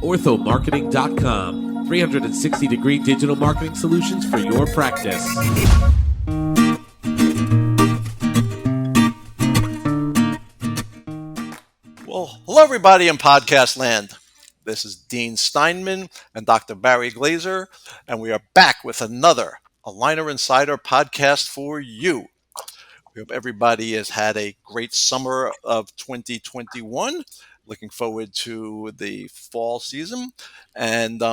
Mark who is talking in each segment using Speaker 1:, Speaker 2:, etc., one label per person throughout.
Speaker 1: orthomarketing.com. 360-degree digital marketing solutions for your practice.
Speaker 2: Well, hello everybody in podcast land. This is Dean Steinman and Dr. Barry Glaser, and we are back with another Aligner Insider podcast for you. We hope everybody has had a great summer of 2021. Looking forward to the fall season. And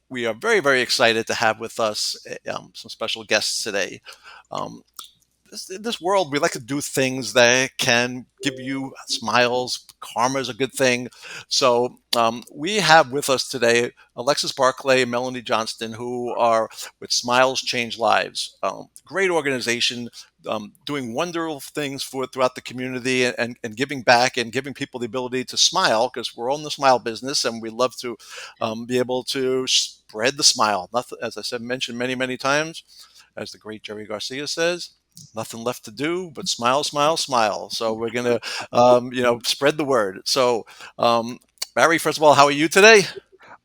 Speaker 2: we are very, very excited to have with us some special guests today. In this world, we like to do things that can give you smiles. Karma is a good thing. So we have with us today Alexis Barclay and Melanie Johnston, who are with Smiles Change Lives. Great organization, doing wonderful things throughout the community and giving back and giving people the ability to smile, because we're all in the smile business and we love to be able to spread the smile. Nothing, as I said, mentioned many, many times, as the great Jerry Garcia says, nothing left to do but smile, smile, smile. So we're going to, spread the word. So, Barry, first of all, how are you today?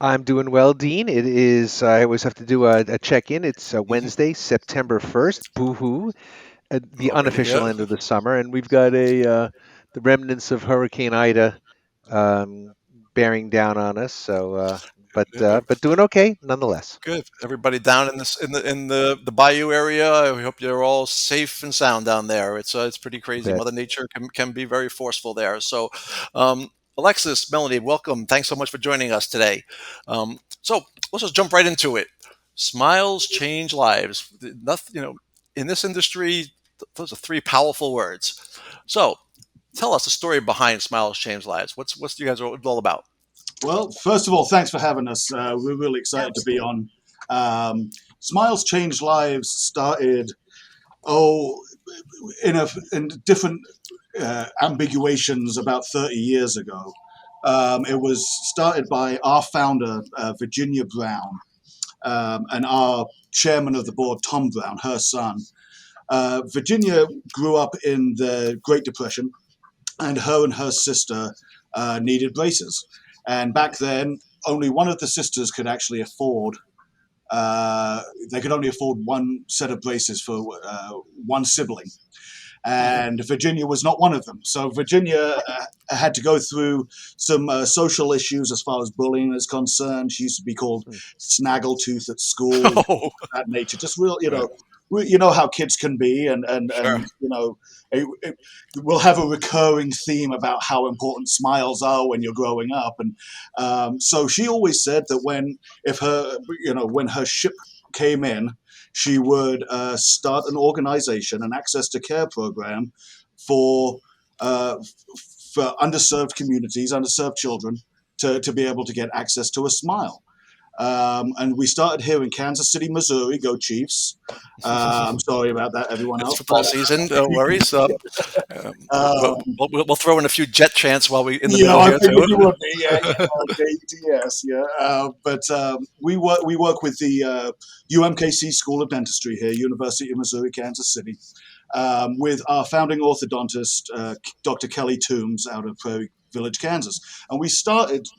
Speaker 3: I'm doing well, Dean. It is, I always have to do a check-in. It's Wednesday, September 1st, boo-hoo, at the unofficial end of the summer. And we've got the remnants of Hurricane Ida bearing down on us. So, but doing okay nonetheless.
Speaker 2: Good. Everybody down in the bayou area, we hope you're all safe and sound down there. It's pretty crazy. Mother Nature can be very forceful there. So, Alexis, Melanie, welcome. Thanks so much for joining us today. So let's just jump right into it. Smiles change lives. Nothing, in this industry, those are three powerful words. So tell us the story behind Smiles Change Lives. What's you guys all about?
Speaker 4: Well, first of all, thanks for having us. We're really excited to be on. Smiles Change Lives started, in different ambiguations about 30 years ago. It was started by our founder, Virginia Brown, and our chairman of the board, Tom Brown, her son. Virginia grew up in the Great Depression, and her sister needed braces. And back then, only one of the sisters could actually afford, they could only afford one set of braces for one sibling. And Virginia was not one of them. So Virginia had to go through some social issues as far as bullying is concerned. She used to be called Snaggletooth at school, that nature. Just real, you know how kids can be, and we'll have a recurring theme about how important smiles are when you're growing up, and so she always said that when her ship came in, she would start an organization, an access to care program for underserved communities, underserved children, to be able to get access to a smile. And we started here in Kansas City, Missouri. Go Chiefs! I'm sorry about that, everyone else.
Speaker 2: It's football season. Don't worry. So we'll throw in a few Jet chants while we in the middle here too.
Speaker 4: You would be, yes. But we work with the UMKC School of Dentistry here, University of Missouri, Kansas City, with our founding orthodontist, Dr. Kelly Toombs, out of Prairie Village, Kansas, and we started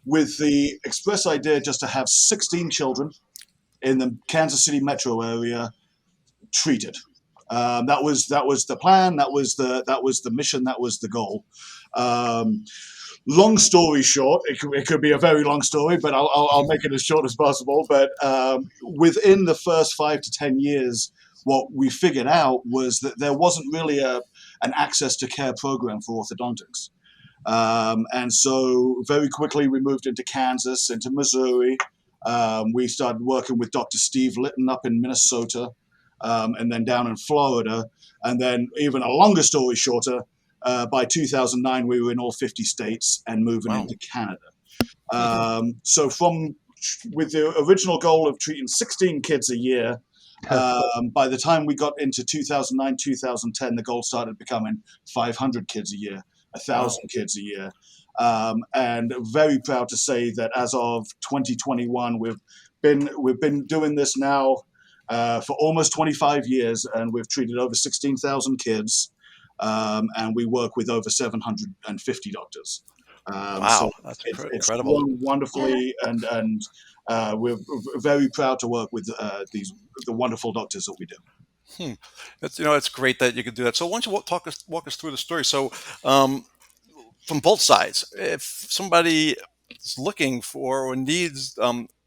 Speaker 4: with the express idea just to have 16 children in the Kansas City metro area treated. That was the plan. That was the mission. That was the goal. Long story short, it could be a very long story, but I'll make it as short as possible. But within the first 5 to 10 years, what we figured out was that there wasn't really an access to care program for orthodontics. And so very quickly we moved into Kansas, into Missouri. We started working with Dr. Steve Litton up in Minnesota, and then down in Florida. And then even a longer story shorter, by 2009, we were in all 50 states and moving into Canada. So with the original goal of treating 16 kids a year, by the time we got into 2009, 2010, the goal started becoming 500 kids a year. 1,000 kids a year. And very proud to say that as of 2021, we've been doing this now for almost 25 years, and we've treated over 16,000 kids, and we work with over 750 doctors.
Speaker 2: Wow,
Speaker 4: So
Speaker 2: that's
Speaker 4: it's
Speaker 2: incredible.
Speaker 4: grown wonderfully, and we're very proud to work with the wonderful doctors that we do.
Speaker 2: Hmm. It's great that you could do that. So why don't you walk us through the story? So, um, from both sides, if somebody is looking for or needs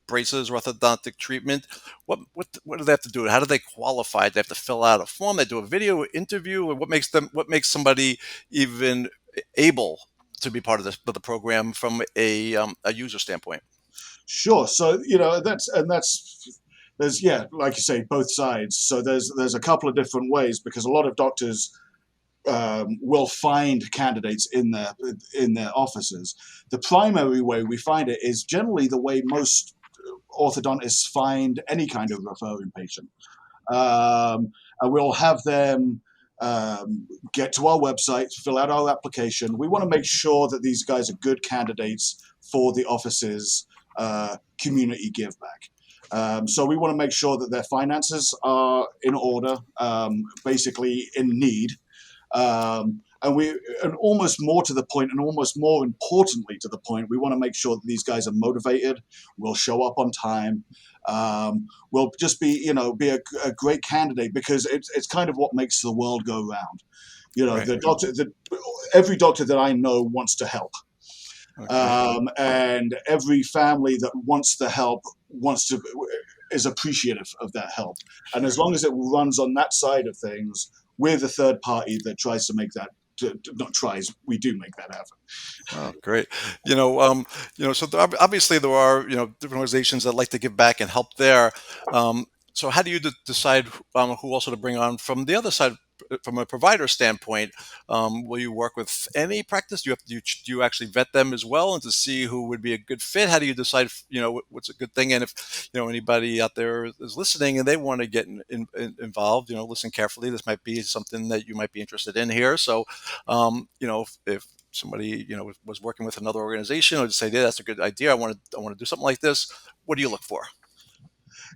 Speaker 2: braces or orthodontic treatment, what do they have to do? How do they qualify? Do they have to fill out a form? They do a video interview, or what makes somebody even able to be part of the program from a user standpoint?
Speaker 4: Sure. So that's there's, yeah, like you say, both sides. So there's a couple of different ways, because a lot of doctors will find candidates in their offices. The primary way we find it is generally the way most orthodontists find any kind of referring patient. And we'll have them get to our website, fill out our application. We want to make sure that these guys are good candidates for the office's community give back. So we want to make sure that their finances are in order, basically in need. And almost more to the point, and almost more importantly to the point, we want to make sure that these guys are motivated, will show up on time, will just be a great candidate, because it's kind of what makes the world go round.
Speaker 2: Right.
Speaker 4: Every doctor that I know wants to help.
Speaker 2: Okay.
Speaker 4: And every family that wants the help is appreciative of that help. And as
Speaker 2: Sure.
Speaker 4: long as it runs on that side of things, we're the third party that tries to make that. Not tries, we do make that happen.
Speaker 2: Oh, great. So obviously there are, different organizations that like to give back and help there. So how do you decide who also to bring on from the other side, from a provider standpoint? Will you work with any practice? Do you actually vet them as well, and to see who would be a good fit? How do you decide, what's a good thing? And if, anybody out there is listening and they want to get involved, listen carefully. This might be something that you might be interested in here. So, if somebody was working with another organization, or just say, yeah, that's a good idea, I want to do something like this, what do you look for?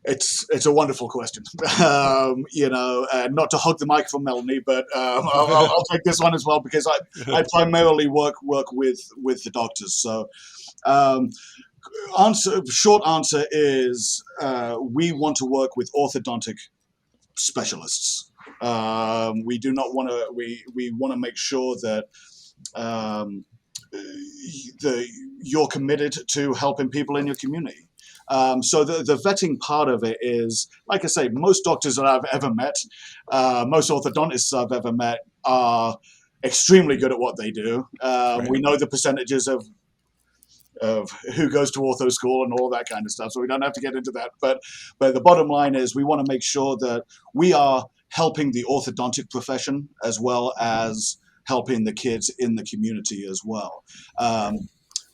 Speaker 4: It's a wonderful question. Not to hug the mic from Melanie, but I'll take this one as well, because I primarily work with the doctors. So um, short answer is we want to work with orthodontic specialists. We do not want to. We want to make sure that um, you're committed to helping people in your community. So the vetting part of it is, like I say, most doctors that I've ever met, most orthodontists I've ever met, are extremely good at what they do.
Speaker 2: Right.
Speaker 4: We know the percentages of who goes to ortho school and all that kind of stuff, so we don't have to get into that. But the bottom line is, we want to make sure that we are helping the orthodontic profession as well as helping the kids in the community as well.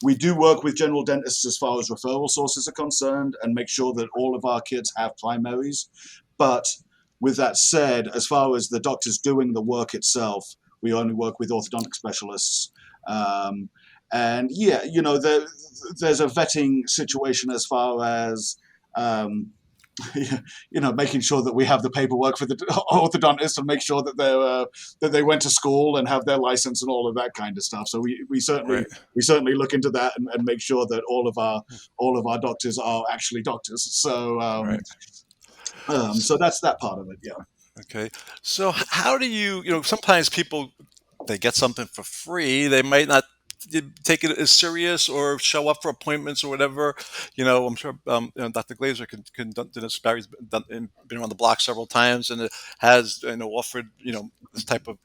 Speaker 4: We do work with general dentists as far as referral sources are concerned, and make sure that all of our kids have primaries. But with that said, as far as the doctors doing the work itself, we only work with orthodontic specialists. And yeah, there's a vetting situation as far as um, making sure that we have the paperwork for the orthodontist, and make sure that they went to school and have their license and all of that kind of stuff. So we
Speaker 2: Right.
Speaker 4: certainly look into that, and make sure that all of our doctors are actually doctors. So
Speaker 2: Right.
Speaker 4: so that's that part of it. Yeah.
Speaker 2: Okay. So how do sometimes people, they get something for free, they might not take it as serious or show up for appointments or whatever. I'm sure Dr. Glaser can do this. Barry's been around the block several times, and has offered this type of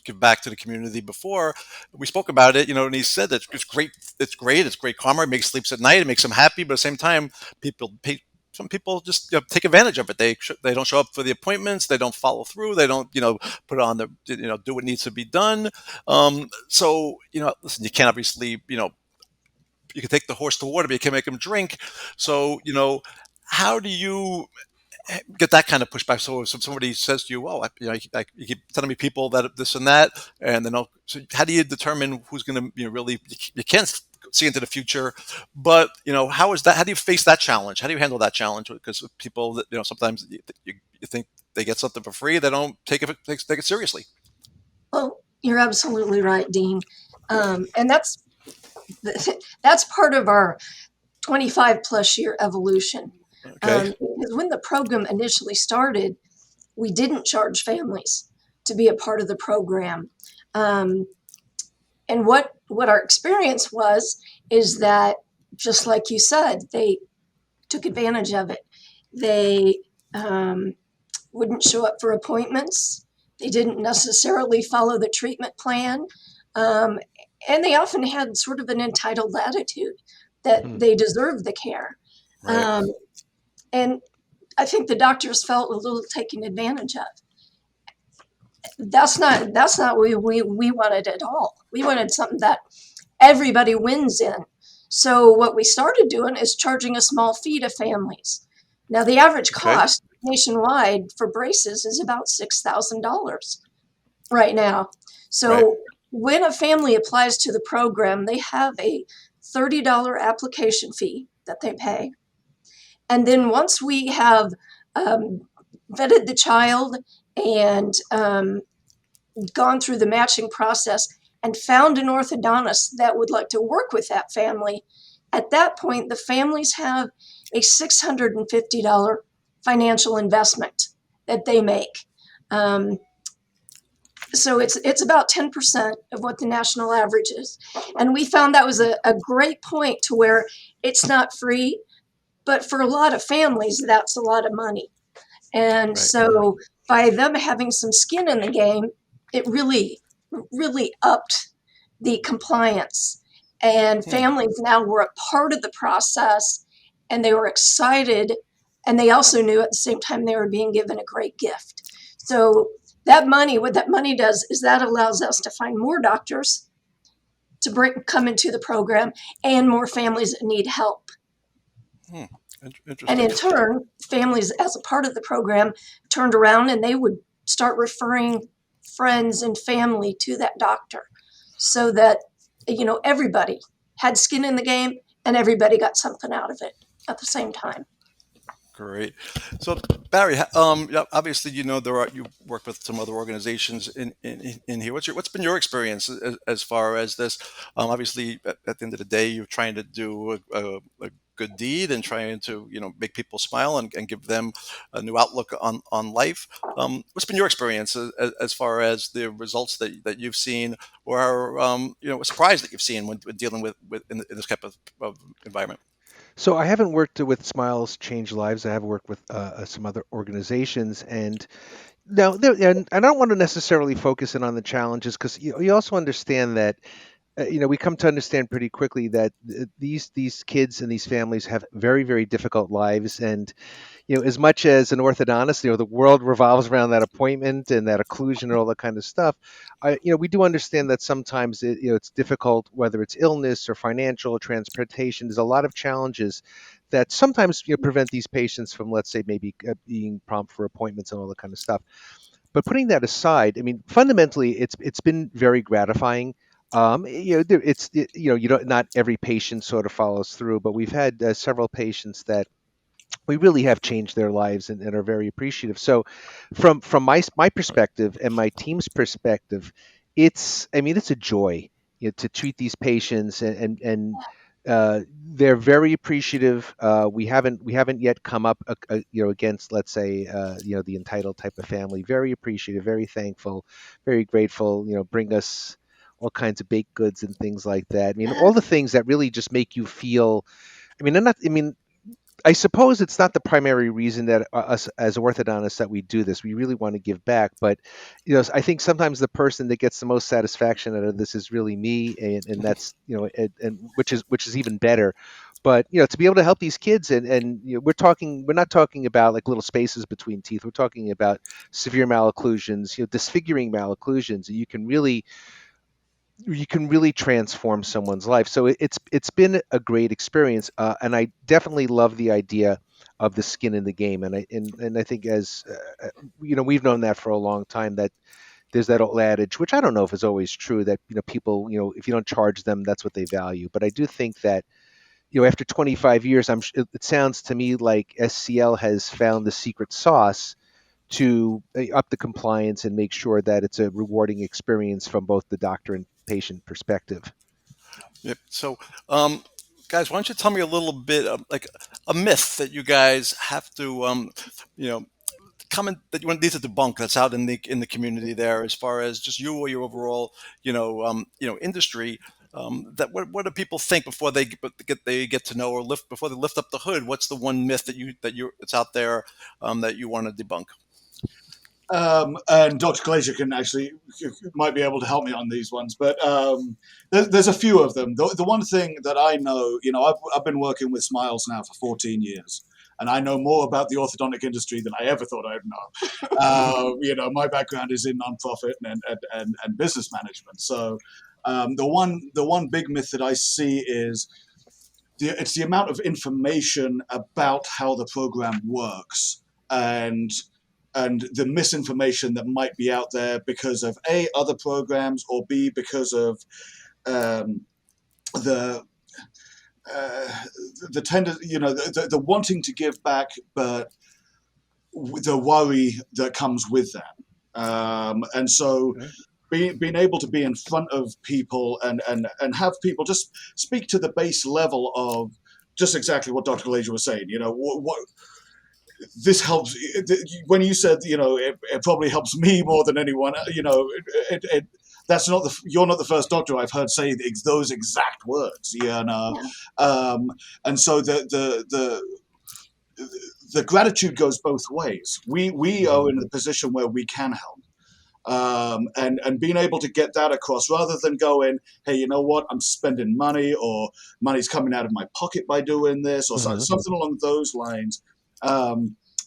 Speaker 2: give back to the community before. We spoke about it, and he said that it's great. It's great karma. It makes sleeps at night. It makes them happy. But at the same time, some people just take advantage of it. They don't show up for the appointments. They don't follow through. They don't put on the do what needs to be done. So listen, you can't obviously you can take the horse to water, but you can't make him drink. So how do you get that kind of pushback? So if somebody says to you, "Well, you keep telling me people that this and that," and then so how do you determine who's going to really? You can't see into the future, but how is that? How do you face that challenge? How do you handle that challenge? Because people that sometimes you think they get something for free, they don't take it seriously.
Speaker 5: Well, you're absolutely right, Dean. And that's that's part of our 25 plus year evolution.
Speaker 2: Okay.
Speaker 5: Because when the program initially started, we didn't charge families to be a part of the program. And what our experience was is that, just like you said, they took advantage of it. They wouldn't show up for appointments. They didn't necessarily follow the treatment plan. And they often had sort of an entitled attitude that they deserved the care.
Speaker 2: Right.
Speaker 5: And I think the doctors felt a little taken advantage of. That's not what we wanted at all. We wanted something that everybody wins in. So what we started doing is charging a small fee to families. Now the average
Speaker 2: Okay.
Speaker 5: cost nationwide for braces is about $6,000 right now. So
Speaker 2: Right.
Speaker 5: when a family applies to the program, they have a $30 application fee that they pay. And then once we have vetted the child and gone through the matching process and found an orthodontist that would like to work with that family, at that point, the families have a $650 financial investment that they make. So it's about 10% of what the national average is. And we found that was a great point to where it's not free, but for a lot of families, that's a lot of money. And
Speaker 2: Right.
Speaker 5: so by them having some skin in the game, it really, really upped the compliance. And families now were a part of the process and they were excited. And they also knew at the same time they were being given a great gift. So what that money does is that allows us to find more doctors to come into the program and more families that need help. And
Speaker 2: Interesting.
Speaker 5: in turn, families, as a part of the program, turned around and they would start referring friends and family to that doctor so that, everybody had skin in the game and everybody got something out of it at the same time.
Speaker 2: Great. So Barry, yeah, obviously, you work with some other organizations in here. What's been your experience as far as this? Obviously, at the end of the day, you're trying to do a good deed and trying to make people smile and give them a new outlook on life. What's been your experience as far as the results that you've seen, or a surprise that you've seen when dealing with in this type of environment?
Speaker 3: So I haven't worked with Smiles Change Lives. I have worked with some other organizations, and now and I don't want to necessarily focus in on the challenges because you also understand that we come to understand pretty quickly that these kids and these families have very, very difficult lives, and as much as an orthodontist, the world revolves around that appointment and that occlusion and all that kind of stuff. We do understand that sometimes it's difficult, whether it's illness or financial or transportation. There's a lot of challenges that sometimes prevent these patients from, let's say, maybe being prompt for appointments and all that kind of stuff. But putting that aside, I mean, fundamentally, it's been very gratifying. You don't, not every patient sort of follows through, but we've had several patients that we really have changed their lives and are very appreciative. So from my perspective and my team's perspective, it's a joy, to treat these patients and they're very appreciative. We haven't yet come up against, let's say, the entitled type of family. Very appreciative, very thankful, very grateful. Bring us all kinds of baked goods and things like that. I mean, all the things that really just make you feel. I mean, I suppose it's not the primary reason that us as orthodontists that we do this. We really want to give back, but I think sometimes the person that gets the most satisfaction out of this is really me, and that's and which is even better. But to be able to help these kids, and we're not talking about like little spaces between teeth. We're talking about severe malocclusions, disfiguring malocclusions, and you can really transform someone's life. So it's been a great experience, and I definitely love the idea of the skin in the game. And I think as we've known that for a long time, that there's that old adage, which I don't know if is always true, that people, if you don't charge them, that's what they value. But I do think that after 25 years, it sounds to me like SCL has found the secret sauce to up the compliance and make sure that it's a rewarding experience from both the doctor and patient perspective.
Speaker 2: Yep. So, guys, why don't you tell me a little bit of, like, a myth that you guys have to, you know, comment that you need to debunk that's out in the community there, as far as just you or your overall, industry. That what do people think before they get to know, or lift before they lift up the hood? What's the one myth that you that's out there that you want to debunk?
Speaker 4: And Dr. Glaser can actually might be able to help me on these ones, but there's a few of them. The one thing that I know, I've been working with Smiles now for 14 years, and I know more about the orthodontic industry than I ever thought I'd know. My background is in nonprofit and business management. So the one big myth that I see is it's the amount of information about how the program works, and the misinformation that might be out there because of A, other programs, or B, because of the the tender, the wanting to give back, but the worry that comes with that. And so being able to be in front of people and have people just speak to the base level of just exactly what Dr. Glaser was saying, what this helps. When you said, it probably helps me more than anyone, that's not you're not the first doctor I've heard say those exact words. And so the gratitude goes both ways. We are in a position where we can help. And being able to get that across, rather than going, hey, you know what, I'm spending money, or money's coming out of my pocket by doing this, or something along those lines.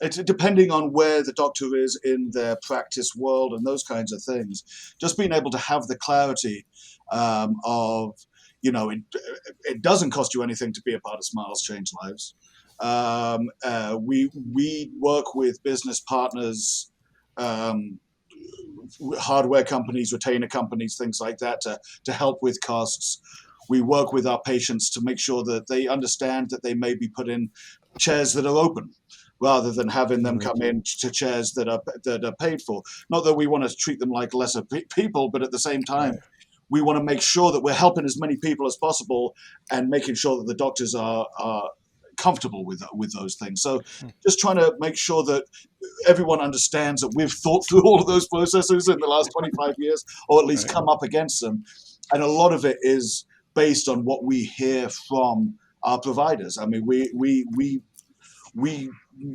Speaker 4: It's depending on where the doctor is in their practice world and those kinds of things. Just being able to have the clarity of, it doesn't cost you anything to be a part of Smiles Change Lives. We work with business partners, hardware companies, retainer companies, things like that, to help with costs. We work with our patients to make sure that they understand that they may be put in chairs that are open, rather than having them come in to chairs that are paid for. Not that we want to treat them like lesser people, but at the same time, we want to make sure that we're helping as many people as possible and making sure that the doctors are comfortable with those things. So just trying to make sure that everyone understands that we've thought through all of those processes in the last 25 years, or at least come up against them. And a lot of it is based on what we hear from our providers. I mean, we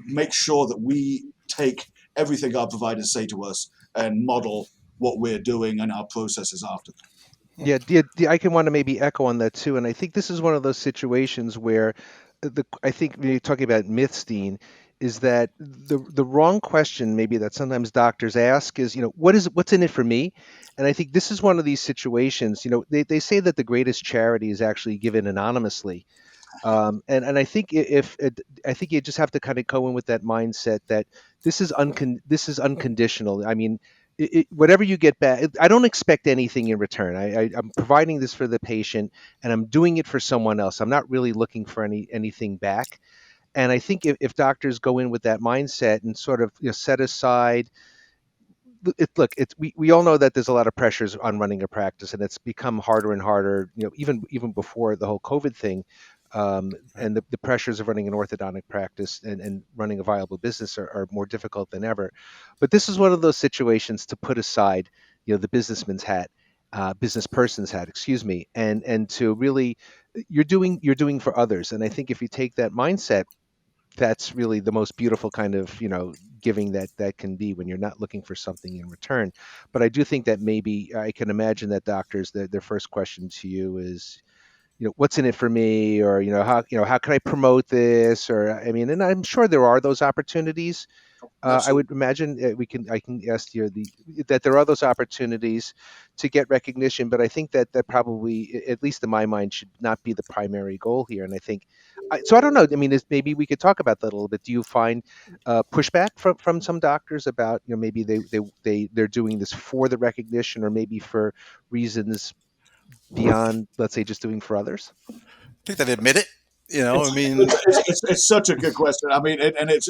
Speaker 4: make sure that we take everything our providers say to us and model what we're doing and our processes after that.
Speaker 3: Yeah, I can want to maybe echo on that too. And I think this is one of those situations where I think when you're talking about myths, Dean, is that the wrong question maybe that sometimes doctors ask is, what's in it for me? And I think this is one of these situations. They say that the greatest charity is actually given anonymously. And I think I think you just have to kind of go in with that mindset that this is unconditional. I mean, whatever you get back, I don't expect anything in return. I'm providing this for the patient, and I'm doing it for someone else. I'm not really looking for anything back. And I think if doctors go in with that mindset and sort of set aside we all know that there's a lot of pressures on running a practice, and it's become harder and harder, even before the whole COVID thing. And the pressures of running an orthodontic practice and running a viable business are more difficult than ever. But this is one of those situations to put aside, the businessman's hat, business person's hat, excuse me, and to really, you're doing for others. And I think if you take that mindset, that's really the most beautiful kind of giving that can be, when you're not looking for something in return. But I do think that maybe I can imagine that doctors, their first question to you is, what's in it for me, or how can I promote this, or I mean, and I'm sure there are those opportunities. I would imagine I can ask you that there are those opportunities to get recognition, but I think that probably, at least in my mind, should not be the primary goal here. And I think, so I don't know. I mean, maybe we could talk about that a little bit. Do you find pushback from some doctors about, maybe they're doing this for the recognition, or maybe for reasons beyond, let's say, just doing for others?
Speaker 2: I think they admit it. I
Speaker 4: It's,
Speaker 2: mean,
Speaker 4: it's such a good question. I mean, and it's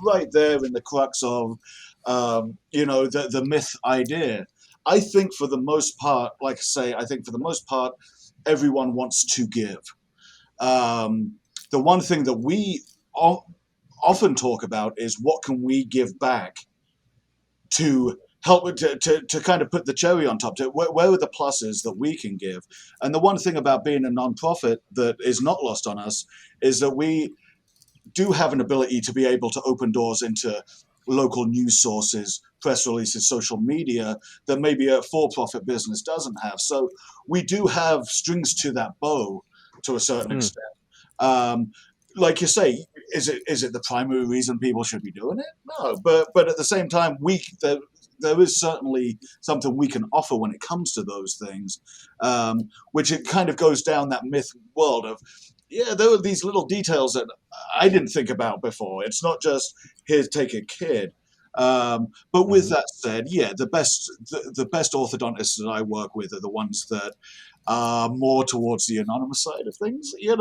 Speaker 4: right there in the crux of the myth idea. I think for the most part, like I say, I think for the most part, everyone wants to give. The one thing that we often talk about is what can we give back to help to kind of put the cherry on top. Where are the pluses that we can give? And the one thing about being a nonprofit that is not lost on us is that we do have an ability to be able to open doors into local news sources, press releases, social media that maybe a for-profit business doesn't have. So we do have strings to that bow to a certain extent. Like you say, is it the primary reason people should be doing it? No, but at the same time, there is certainly something we can offer when it comes to those things, which it kind of goes down that myth world of, yeah, there are these little details that I didn't think about before. It's not just here, take a kid. But with that said, yeah, the best orthodontists that I work with are the ones that are more towards the anonymous side of things, and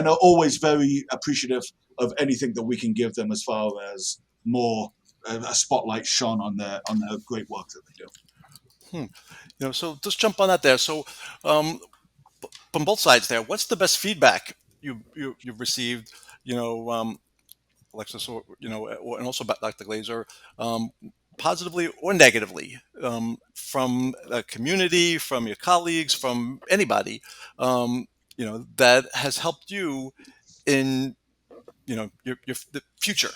Speaker 4: are always very appreciative of anything that we can give them as far as more a spotlight shone on their great work that they do.
Speaker 2: So just jump on that there. So from both sides there, what's the best feedback you've received? Alexis, and also Dr. Glaser, positively or negatively, from a community, from your colleagues, from anybody, that has helped you in, your the future,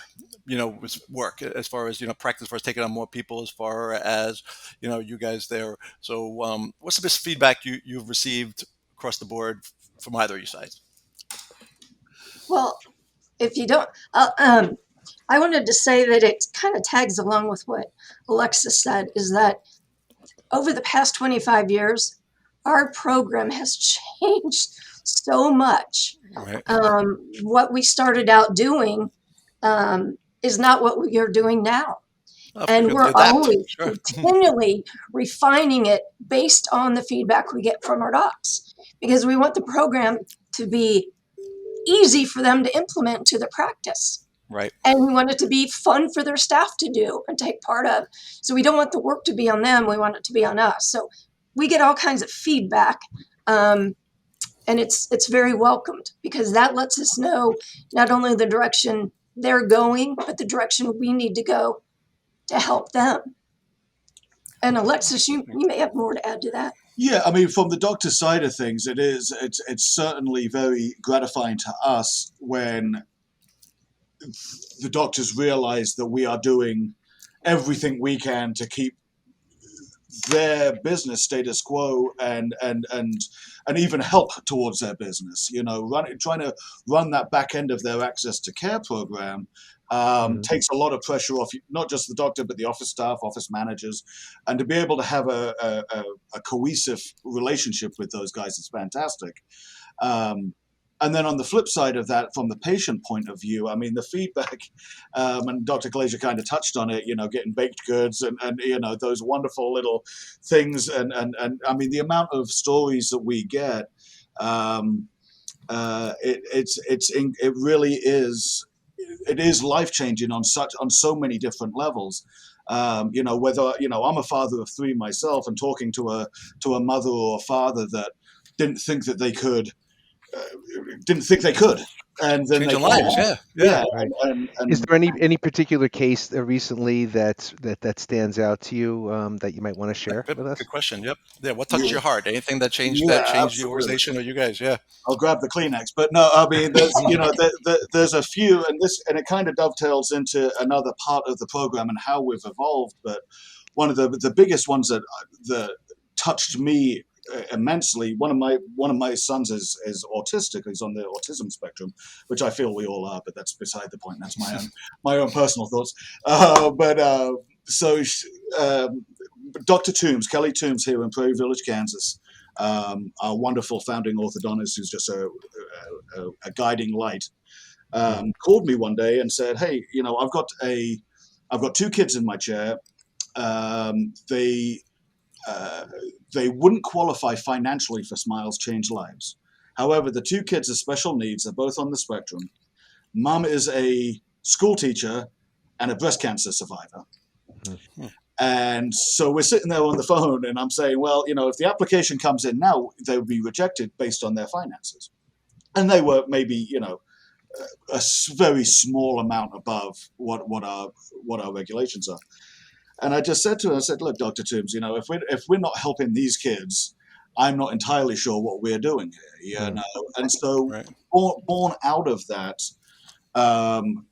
Speaker 2: with work, as far as, practice, as far as taking on more people, as far as, you guys there. So what's the best feedback you've received across the board from either of you sides?
Speaker 5: Well, if you don't, I wanted to say that it kind of tags along with what Alexis said, is that over the past 25 years, our program has changed so much.
Speaker 2: Right.
Speaker 5: What we started out doing is not what we are doing now. And we're always continually refining it based on the feedback we get from our docs, because we want the program to be easy for them to implement to their practice.
Speaker 2: Right.
Speaker 5: And we want it to be fun for their staff to do and take part of. So we don't want the work to be on them. We want it to be on us. So we get all kinds of feedback. And it's very welcomed, because that lets us know not only the direction they're going, but the direction we need to go to help them. And Alexis, you may have more to add to that.
Speaker 4: Yeah, I mean, from the doctor's side of things, it's certainly very gratifying to us when the doctors realize that we are doing everything we can to keep their business status quo and even help towards their business. Trying to run that back end of their access to care program takes a lot of pressure off not just the doctor, but the office staff, office managers, and to be able to have a cohesive relationship with those guys is fantastic. And then on the flip side of that, from the patient point of view, I mean, the feedback, and Dr. Glaser kind of touched on it, getting baked goods and those wonderful little things. And I mean, the amount of stories that we get, it really is, it is life-changing on so many different levels. Whether, I'm a father of three myself, and talking to a mother or a father that didn't think they could, and then
Speaker 2: Changing lives. Yeah.
Speaker 3: Right.
Speaker 4: And
Speaker 3: Is there any particular case recently that stands out to you that you might want to share with us?
Speaker 2: Good question. Yep. Yeah. What touched your heart? Anything that changed
Speaker 4: absolutely.
Speaker 2: the organization or you guys? Yeah.
Speaker 4: I'll grab the Kleenex, but no, I mean, there's there's a few, and it kind of dovetails into another part of the program and how we've evolved. But one of the biggest ones that touched me immensely. One of my sons is autistic. He's on the autism spectrum, which I feel we all are, but that's beside the point. That's my own personal thoughts. Dr. Toombs, Kelly Toombs here in Prairie Village, Kansas, our wonderful founding orthodontist who's just a guiding light, called me one day and said, "Hey, I've got two kids in my chair. They wouldn't qualify financially for Smiles Change Lives. However, the two kids are special needs. They're both on the spectrum. Mom is a school teacher and a breast cancer survivor." And so we're sitting there on the phone, and I'm saying, well, if the application comes in now, they would be rejected based on their finances. And they were maybe, a very small amount above what our regulations are. And I just said to her, I said, look, Dr. Toombs, if we're not helping these kids, I'm not entirely sure what we're doing here. And so
Speaker 2: Right.
Speaker 4: born out of that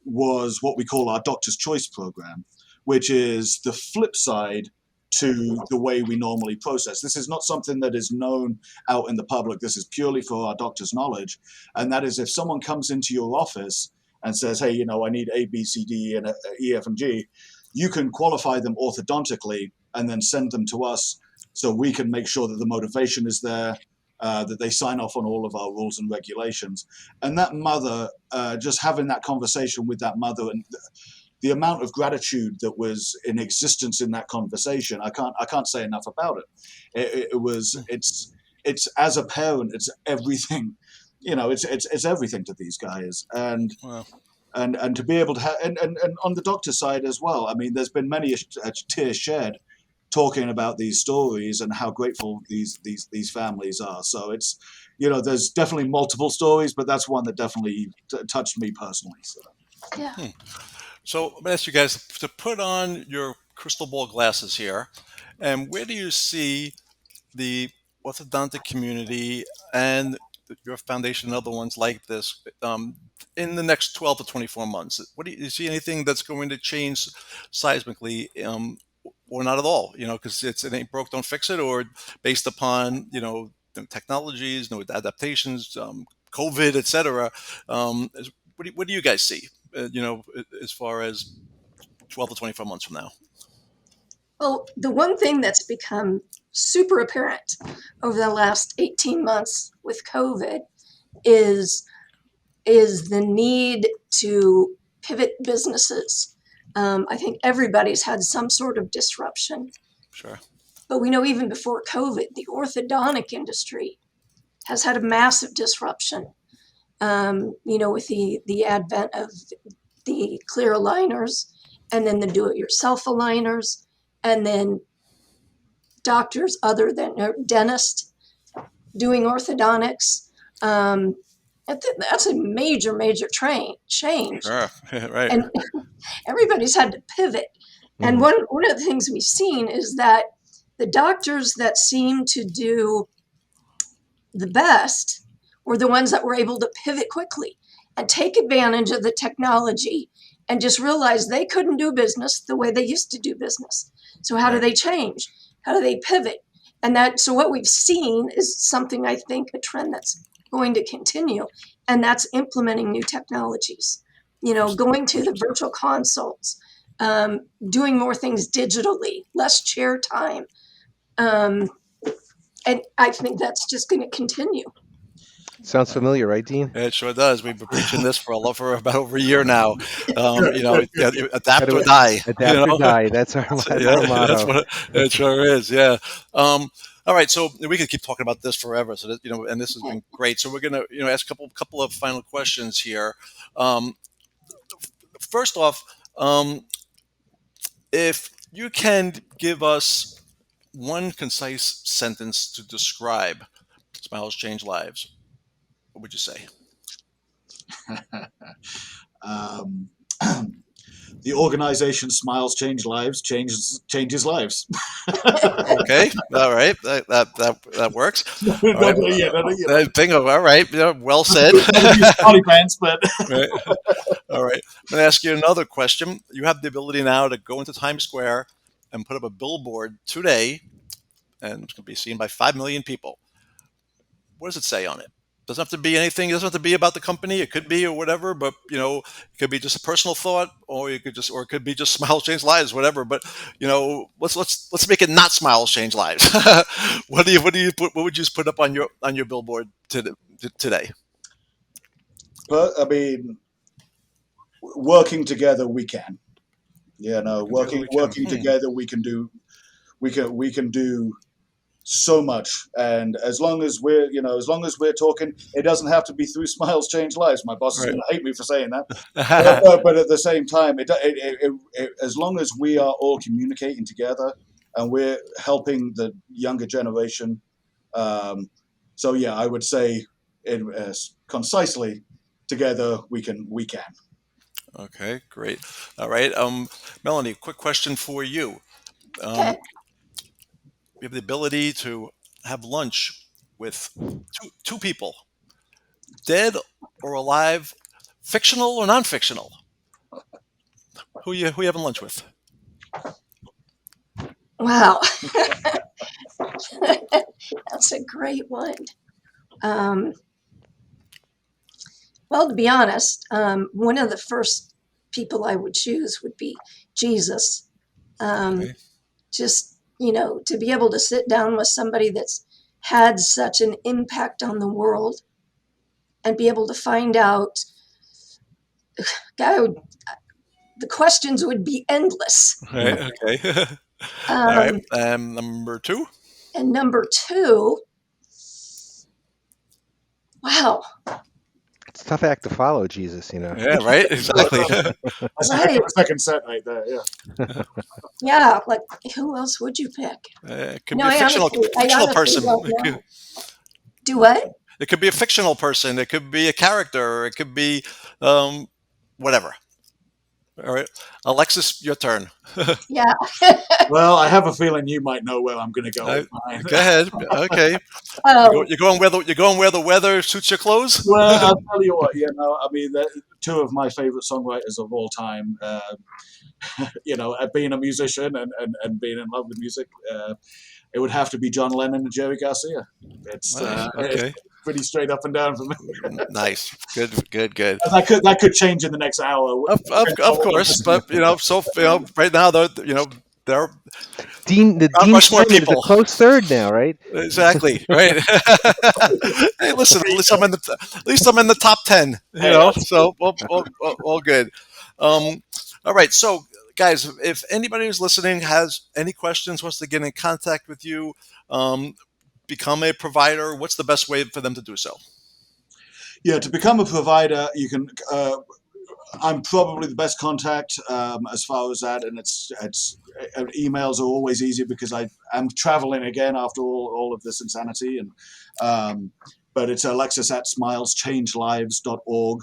Speaker 4: was what we call our Doctor's Choice program, which is the flip side to the way we normally process. This is not something that is known out in the public. This is purely for our doctor's knowledge. And that is, if someone comes into your office and says, hey, I need A, B, C, D, and E, F, and G, you can qualify them orthodontically and then send them to us so we can make sure that the motivation is there, that they sign off on all of our rules and regulations. And that mother, just having that conversation with that mother, and the amount of gratitude that was in existence in that conversation, I can't say enough about it. It's as a parent, it's everything, it's everything to these guys. And
Speaker 2: Wow.
Speaker 4: and to be able to have, and on the doctor side as well, I mean, there's been many tears shed talking about these stories and how grateful these families are. So it's, there's definitely multiple stories, but that's one that definitely touched me personally. So.
Speaker 5: Yeah.
Speaker 2: So I'm going to ask you guys to put on your crystal ball glasses here, and where do you see the orthodontic community and your foundation and other ones like this in the next 12 to 24 months? What do you see anything that's going to change seismically, or not at all? Because it ain't broke, don't fix it, or based upon the technologies, adaptations, COVID, etc. What do you guys see? As far as 12 to 24 months from now?
Speaker 5: Well, the one thing that's become super apparent over the last 18 months with COVID is the need to pivot businesses. I think everybody's had some sort of disruption.
Speaker 2: Sure.
Speaker 5: But we know even before COVID, the orthodontic industry has had a massive disruption. With the advent of the clear aligners, and then the do-it-yourself aligners, and then doctors other than dentists doing orthodontics. That's a major change.
Speaker 2: Sure. Right.
Speaker 5: And everybody's had to pivot. And one of the things we've seen is that the doctors that seem to do the best were the ones that were able to pivot quickly and take advantage of the technology and just realize they couldn't do business the way they used to do business. So how do they change? How do they pivot? So what we've seen is something, I think, a trend that's going to continue, and that's implementing new technologies. Going to the virtual consults, doing more things digitally, less chair time. And I think that's just going to continue.
Speaker 3: Sounds familiar, right, Dean?
Speaker 2: It sure does. We've been preaching this for about over a year now. Adapt or die.
Speaker 3: Adapt or die. That's our motto.
Speaker 2: That's what it sure is. Yeah. All right. So we could keep talking about this forever. So that, and this has been great. So we're gonna ask a couple of final questions here. First off, if you can give us one concise sentence to describe Smiles Change Lives, what would you say?
Speaker 4: The organization Smiles Change Lives changes lives.
Speaker 2: Okay, all right, that works. All right. Bingo. All right, well said.
Speaker 4: Party pants, but
Speaker 2: Right. All right, I'm going to ask you another question. You have the ability now to go into Times Square and put up a billboard today, and it's going to be seen by 5 million people. What does it say on it? Doesn't have to be anything. It doesn't have to be about the company. It could be or whatever, but it could be just a personal thought, or it could be just Smiles Change Lives, whatever. But let's make it not Smiles Change Lives. What would you put up on your billboard today?
Speaker 4: But I mean, working together we can. Working together we can do so much. And as long as we're talking, it doesn't have to be through Smiles Change Lives. My boss is going to hate me for saying that, but at the same time, as long as we are all communicating together and we're helping the younger generation. So yeah, I would say concisely, together we can.
Speaker 2: Okay, great. All right. Melanie, quick question for you.
Speaker 5: Okay.
Speaker 2: You have the ability to have lunch with two people, dead or alive, fictional or non-fictional. Who you having lunch with?
Speaker 5: Wow. That's a great one. Well, to be honest, one of the first people I would choose would be Jesus.
Speaker 2: Okay.
Speaker 5: Just, to be able to sit down with somebody that's had such an impact on the world and be able to find out, the questions would be endless.
Speaker 2: Right. Okay. All right. Number two.
Speaker 5: And number two, wow.
Speaker 3: It's a tough act to follow, Jesus,
Speaker 2: Yeah, right. Exactly.
Speaker 5: Right.
Speaker 4: Second set right there. Yeah.
Speaker 5: Yeah, like who else would you pick?
Speaker 2: It could be a fictional person.
Speaker 5: Do what?
Speaker 2: It could be a fictional person. It could be a character. It could be whatever. All right, Alexis, your turn.
Speaker 5: Yeah.
Speaker 4: Well, I have a feeling you might know where I'm going to go. With mine.
Speaker 2: Go ahead. Okay.
Speaker 5: Oh.
Speaker 2: You're going where the weather suits your clothes.
Speaker 4: Well, I'll tell you what. I mean, two of my favorite songwriters of all time. Being a musician and being in love with music, it would have to be John Lennon and Jerry Garcia. It's pretty straight up and down for me.
Speaker 2: Nice, good.
Speaker 4: And that could change in the next hour.
Speaker 2: Of course, but right now they're
Speaker 3: Dean. The Dean
Speaker 2: much more
Speaker 3: Steinman is
Speaker 2: people.
Speaker 3: a close third now, right?
Speaker 2: Exactly, right. Hey, listen, at least I'm in the top 10. So all good. All right, so guys, if anybody who's listening has any questions, wants to get in contact with you, become a provider, what's the best way for them to do so?
Speaker 4: Yeah, to become a provider, you can. I'm probably the best contact as far as that, and it's emails are always easy because I'm traveling again after all of this insanity, and but it's Alexis at smileschangelives.org,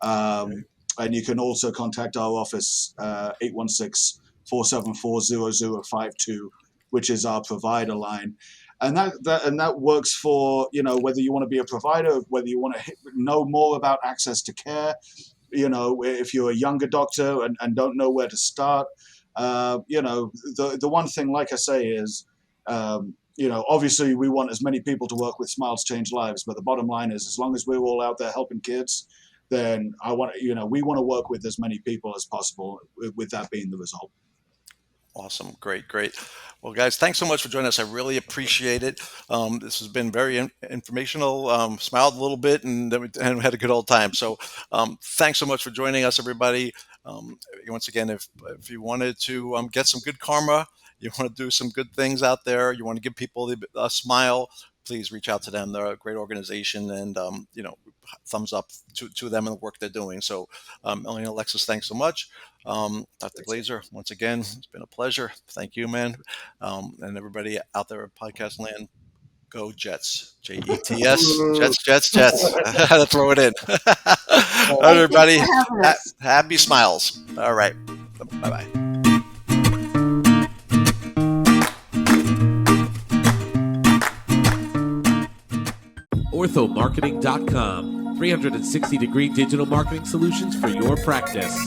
Speaker 4: and you can also contact our office 816-474-0052, which is our provider line. And that works for, whether you want to be a provider, whether you want to know more about access to care, if you're a younger doctor and don't know where to start, the one thing, like I say, is, obviously we want as many people to work with Smiles Change Lives, but the bottom line is, as long as we're all out there helping kids, then we want to work with as many people as possible, with that being the result.
Speaker 2: Awesome. Great. Well, guys, thanks so much for joining us. I really appreciate it. This has been very informational. Smiled a little bit and had a good old time. So thanks so much for joining us, everybody. Once again, if you wanted to get some good karma, you want to do some good things out there, you want to give people a smile, please reach out to them. They're a great organization, and thumbs up to them and the work they're doing. So Melanie and Alexis, thanks so much. Dr. Glaser, once again, it's been a pleasure. Thank you, man. And everybody out there at podcast land, go Jets. Jets. Jets. I had to throw it in. All right, everybody, happy smiles. All right. Bye-bye.
Speaker 1: Orthomarketing.com. 360-degree digital marketing solutions for your practice.